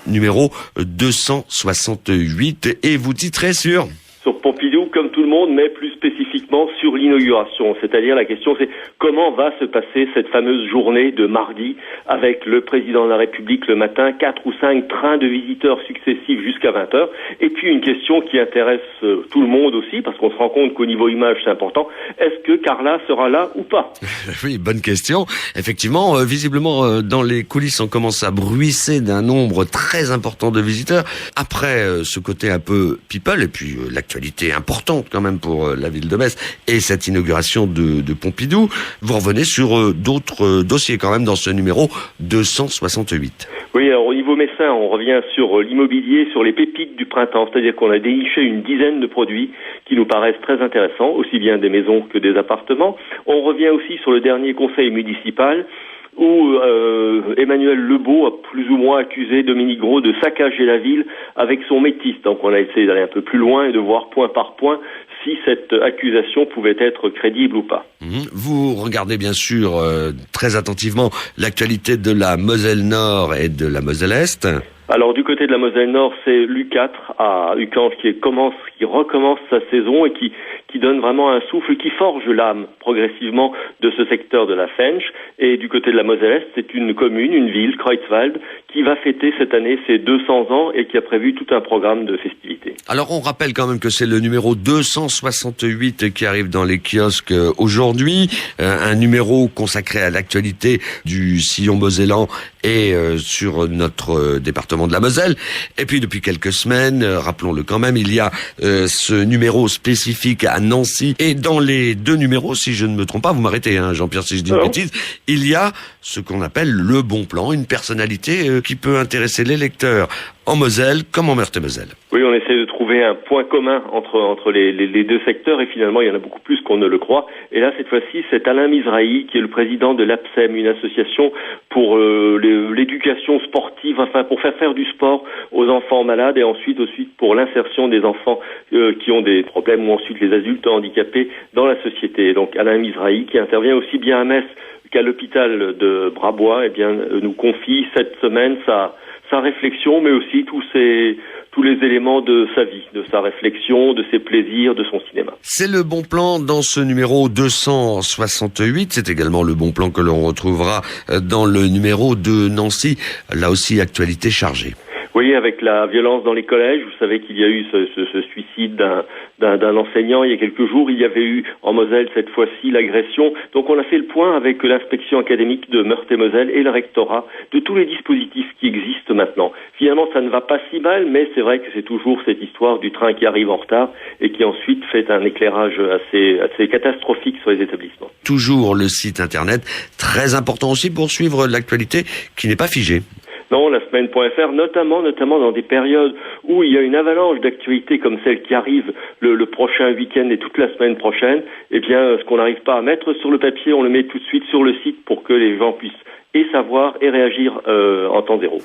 numéro 268 et vous titrez sur Pompidou, comme tout le monde, mais plus spécifiquement sur l'inauguration. C'est-à-dire la question c'est comment va se passer cette fameuse journée de mardi avec le président de la République le matin, 4 ou 5 trains de visiteurs successifs jusqu'à 20h. Et puis une question qui intéresse tout le monde aussi, parce qu'on se rend compte qu'au niveau image c'est important, est-ce que Carla sera là ou pas? Oui, bonne question. Effectivement, visiblement, dans les coulisses, on commence à bruisser d'un nombre très important de visiteurs. Après ce côté un peu people, et puis l'actualité importante quand même pour la ville de Metz, et cette inauguration de Pompidou, vous revenez sur d'autres dossiers quand même dans ce numéro 268. Oui, alors au niveau messin, on revient sur l'immobilier, sur les pépites du printemps, c'est-à-dire qu'on a déniché une dizaine de produits qui nous paraissent très intéressants, aussi bien des maisons que des appartements. On revient aussi sur le dernier conseil municipal, où Emmanuel Lebeau a plus ou moins accusé Dominique Gros de saccager la ville avec son métis. Donc on a essayé d'aller un peu plus loin et de voir point par point si cette accusation pouvait être crédible ou pas. Vous regardez bien sûr très attentivement l'actualité de la Moselle Nord et de la Moselle Est. Alors du côté de la Moselle Nord, c'est l'U4 à Ucans qui recommence sa saison et qui donne vraiment un souffle, qui forge l'âme progressivement de ce secteur de la Fensch. Et du côté de la Moselle Est, c'est une commune, une ville, Creutzwald, qui va fêter cette année ses 200 ans et qui a prévu tout un programme de festivités. Alors on rappelle quand même que c'est le numéro 268 qui arrive dans les kiosques aujourd'hui, un numéro consacré à l'actualité du sillon mosellan et sur notre département de la Moselle. Et puis depuis quelques semaines, rappelons-le quand même, il y a ce numéro spécifique à Nancy. Et dans les deux numéros, si je ne me trompe pas, vous m'arrêtez, Jean-Pierre, si je dis une bêtise, il y a ce qu'on appelle le bon plan, une personnalité qui peut intéresser les lecteurs en Moselle comme en Meurthe-et-Moselle. Oui, on essaie de trouver un point commun entre les deux secteurs et finalement il y en a beaucoup plus qu'on ne le croit. Et là, cette fois-ci, c'est Alain Mizrahi qui est le président de l'APSEM, une association pour l'éducation sportive, enfin pour faire du sport aux enfants malades et ensuite pour l'insertion des enfants qui ont des problèmes ou ensuite les adultes handicapés dans la société. Et donc Alain Mizrahi qui intervient aussi bien à Metz qu'à l'hôpital de Brabois, nous confie cette semaine sa réflexion, mais aussi tous les éléments de sa vie, de sa réflexion, de ses plaisirs, de son cinéma. C'est le bon plan dans ce numéro 268. C'est également le bon plan que l'on retrouvera dans le numéro de Nancy. Là aussi, actualité chargée. Oui, avec la violence dans les collèges, vous savez qu'il y a eu ce suicide d'un enseignant il y a quelques jours. Il y avait eu en Moselle cette fois-ci l'agression. Donc on a fait le point avec l'inspection académique de Meurthe-et-Moselle et le rectorat de tous les dispositifs qui existent maintenant. Finalement, ça ne va pas si mal, mais c'est vrai que c'est toujours cette histoire du train qui arrive en retard et qui ensuite fait un éclairage assez catastrophique sur les établissements. Toujours le site internet, très important aussi pour suivre l'actualité qui n'est pas figée. Non, la semaine.fr, notamment dans des périodes où il y a une avalanche d'actualités comme celle qui arrive le prochain week-end et toute la semaine prochaine, eh bien, ce qu'on n'arrive pas à mettre sur le papier, on le met tout de suite sur le site pour que les gens puissent et savoir et réagir en temps zéro.